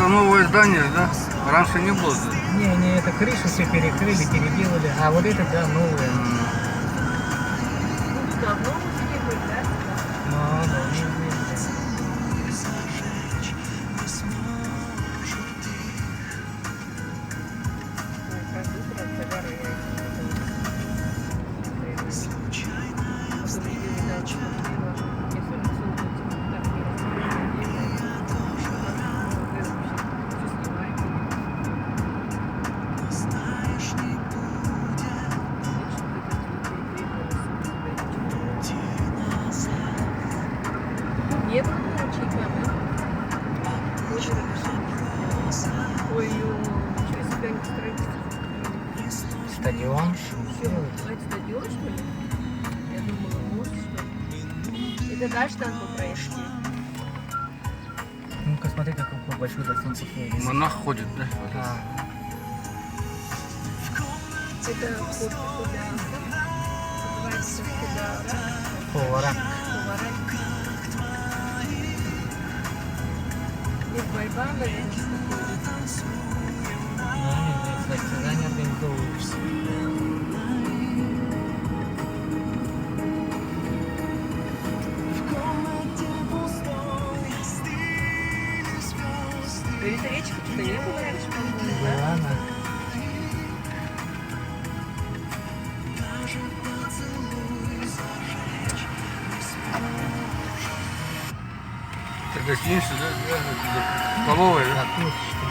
Это новое здание, да? Раньше не было. Не, это крышу все перекрыли, переделали, а вот это, да, новое. Давно музыки были, да? Ну, Как быстро от загара я потом видела, да, посмотрела. Я все равно так не нет, чайка, да? Ой, ничего себе, они строительство. стадион. Все, это стадион, что ли? Я думала, мост, что ли? Это дальше надо было проехать. Ну-ка, смотри, какой большой до солнца светит. Монах ходит, да? А, Это вход куда? Называется куда? повара. Есть борьба, наверное, Ну, нет, состязания организовываются. это речка что-то не было раньше, по-моему, да? Ладно. Это гостиница, да? Столовая, да? Закусочки.